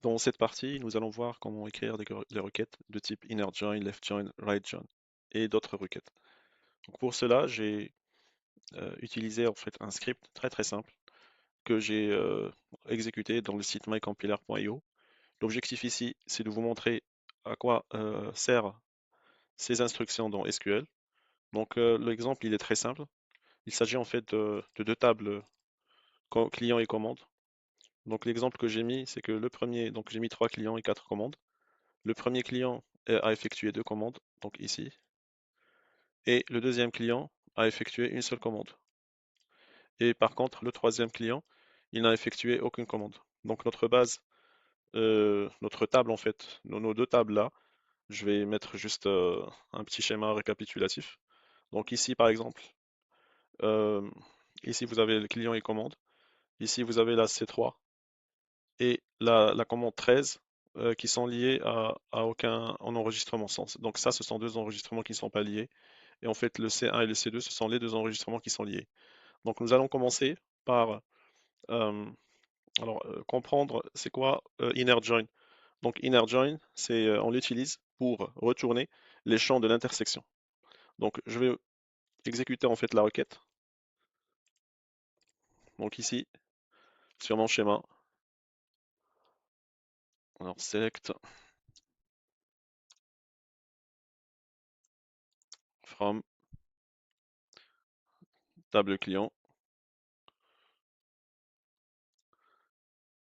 Dans cette partie, nous allons voir comment écrire des requêtes de type inner join, left join, right join et d'autres requêtes. Donc pour cela, j'ai utilisé en fait un script très simple que j'ai exécuté dans le site mycompiler.io. L'objectif ici, c'est de vous montrer à quoi servent ces instructions dans SQL. Donc l'exemple, il est très simple. Il s'agit en fait de deux tables client et commande. Donc l'exemple que j'ai mis, c'est que le premier, donc j'ai mis trois clients et quatre commandes. Le premier client a effectué deux commandes, donc ici, et le deuxième client a effectué une seule commande. Et par contre, le troisième client, il n'a effectué aucune commande. Donc notre base, notre table en fait, nos deux tables là, je vais mettre juste un petit schéma récapitulatif. Donc ici par exemple, euh, ici vous avez le client et commande, ici vous avez la C3 et la commande 13 qui sont liées à aucun en enregistrement sens. Donc ça, ce sont deux enregistrements qui ne sont pas liés. Et en fait, le C1 et le C2, ce sont les deux enregistrements qui sont liés. Donc nous allons commencer par euh, comprendre c'est quoi inner join. Donc inner join, c'est on l'utilise pour retourner les champs de l'intersection. Donc je vais exécuter en fait la requête. Donc ici, sur mon schéma, alors select from table client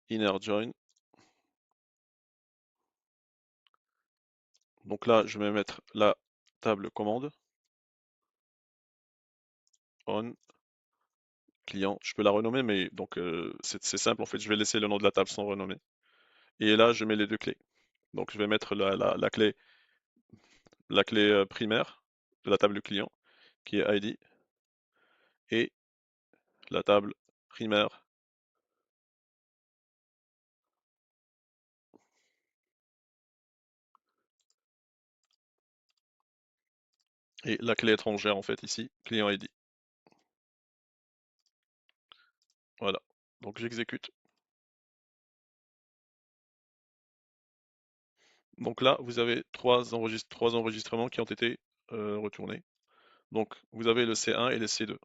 inner join. Donc là, je vais mettre la table commande on client. Je peux la renommer, mais donc c'est simple en fait. Je vais laisser le nom de la table sans renommer. Et là, je mets les deux clés. Donc je vais mettre la clé primaire de la table client qui est ID et la table primaire et la clé étrangère en fait ici, client ID. Voilà. Donc j'exécute. Donc là, vous avez trois enregistrements qui ont été retournés. Donc vous avez le C1 et le C2.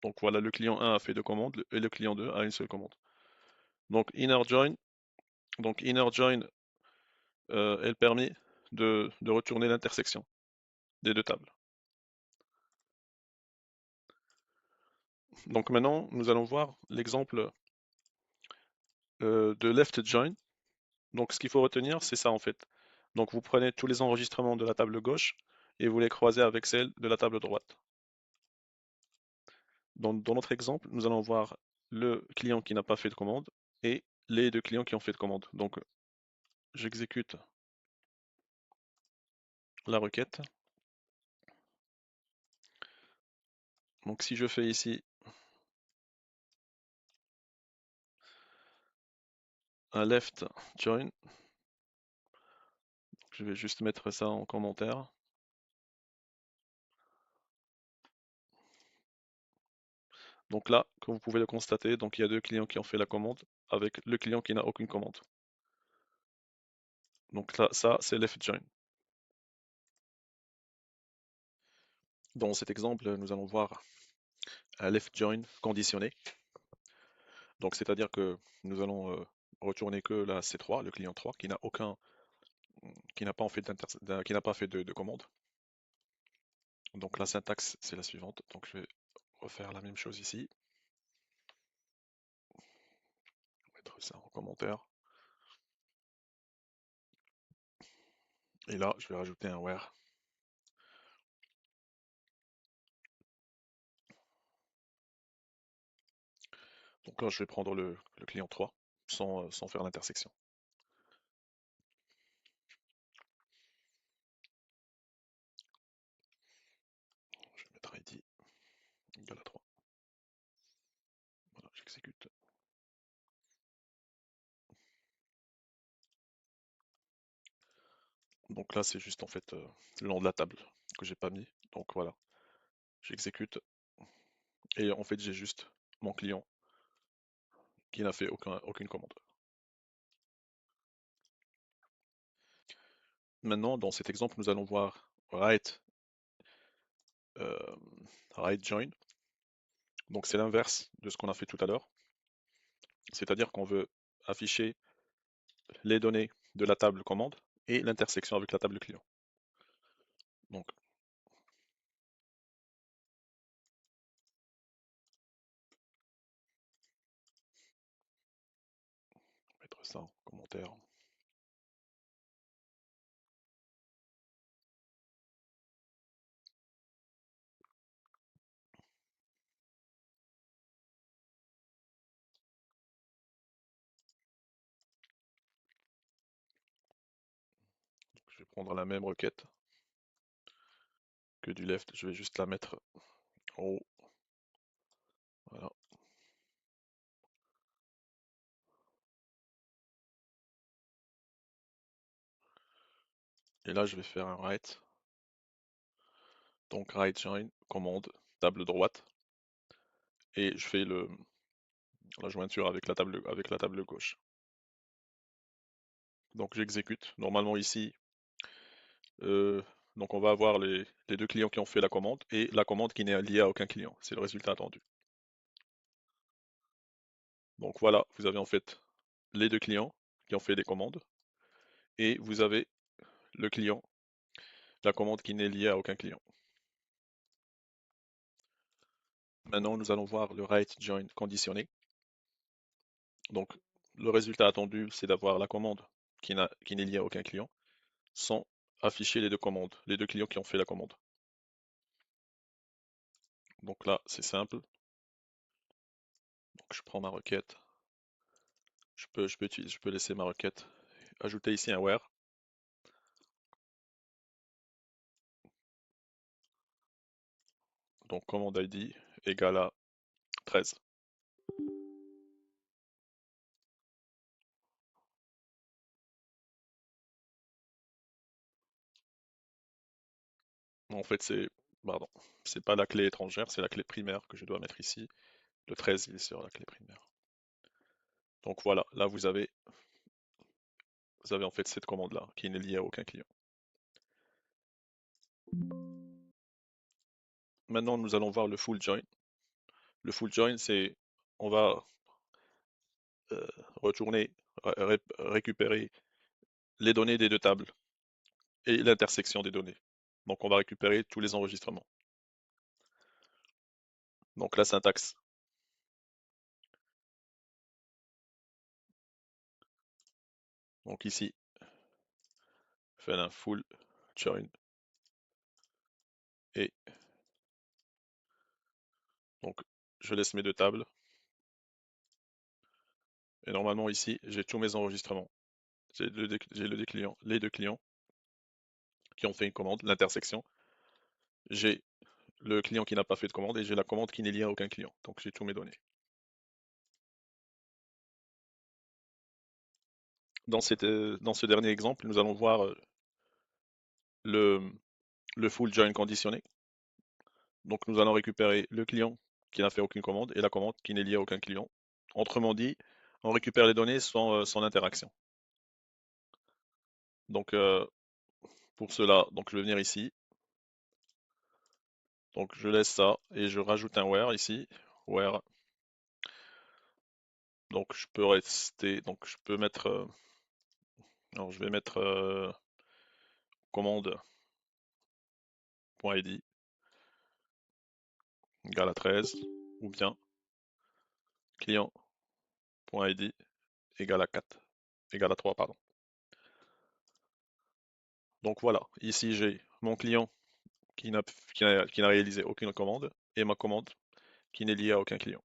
Donc voilà, le client 1 a fait deux commandes et le client 2 a une seule commande. Donc inner join, elle permet de retourner l'intersection des deux tables. Donc maintenant, nous allons voir l'exemple de left join. Donc ce qu'il faut retenir, c'est ça en fait. Donc vous prenez tous les enregistrements de la table gauche et vous les croisez avec celles de la table droite. Dans notre exemple, nous allons voir le client qui n'a pas fait de commande et les deux clients qui ont fait de commande. Donc j'exécute la requête. Donc si je fais ici un left join, je vais juste mettre ça en commentaire. Donc là, comme vous pouvez le constater, donc il y a deux clients qui ont fait la commande avec le client qui n'a aucune commande. Donc là, ça, c'est left join. Dans cet exemple, nous allons voir un left join conditionné. Donc c'est-à-dire que nous allons retourner que la C3, le client 3, qui n'a pas en fait qui n'a pas fait de commande. Donc la syntaxe, c'est la suivante. Donc je vais refaire la même chose ici. Mettre ça en commentaire. Et là, je vais rajouter un where. Donc là, je vais prendre le client 3 sans faire l'intersection. Je vais mettre ID égale à 3. Voilà, j'exécute. Donc là, c'est juste en fait le nom de la table que j'ai pas mis. Donc voilà, j'exécute et en fait j'ai juste mon client qui n'a fait aucune commande. Maintenant, dans cet exemple, nous allons voir euh, write join. Donc c'est l'inverse de ce qu'on a fait tout à l'heure. C'est-à-dire qu'on veut afficher les données de la table commande et l'intersection avec la table client. Donc, mettre ça en commentaire. Je vais prendre la même requête que du left. Je vais juste la mettre en haut. Voilà. Et là, je vais faire un write. Donc write join, commande, table droite. Et je fais la jointure avec la table gauche. Donc j'exécute. Normalement ici, euh, donc on va avoir les deux clients qui ont fait la commande et la commande qui n'est liée à aucun client. C'est le résultat attendu. Donc voilà, vous avez en fait les deux clients qui ont fait des commandes et vous avez le client, la commande qui n'est liée à aucun client. Maintenant, nous allons voir le write join conditionné. Donc le résultat attendu, c'est d'avoir la commande qui n'est liée à aucun client sans afficher les deux commandes, les deux clients qui ont fait la commande. Donc là, c'est simple. Donc je prends ma requête. Je peux laisser ma requête. Ajouter ici un where. Donc commande ID égale à 13. En fait, pardon, c'est pas la clé étrangère, c'est la clé primaire que je dois mettre ici. Le 13, il est sur la clé primaire. Donc voilà, là vous avez en fait cette commande-là qui n'est liée à aucun client. Maintenant, nous allons voir le full join. Le full join, c'est on va euh, retourner, récupérer les données des deux tables et l'intersection des données. Donc on va récupérer tous les enregistrements. Donc la syntaxe. Donc ici, faire un full join et donc je laisse mes deux tables et normalement ici j'ai tous mes enregistrements. J'ai les deux clients qui ont fait une commande, l'intersection. J'ai le client qui n'a pas fait de commande et j'ai la commande qui n'est liée à aucun client. Donc j'ai tous mes données. Dans ce dernier exemple, nous allons voir le, le full join conditionné. Donc nous allons récupérer le client qui n'a fait aucune commande et la commande qui n'est liée à aucun client. Autrement dit, on récupère les données sans interaction. Donc pour cela, donc je vais venir ici. Donc je laisse ça et je rajoute un where ici. Where. Donc je peux rester. Donc je peux mettre. Alors je vais mettre commande.id égale à 13 ou bien client.id égale à 4, égale à 3, pardon. Donc voilà, ici j'ai mon client qui n'a réalisé aucune commande et ma commande qui n'est liée à aucun client.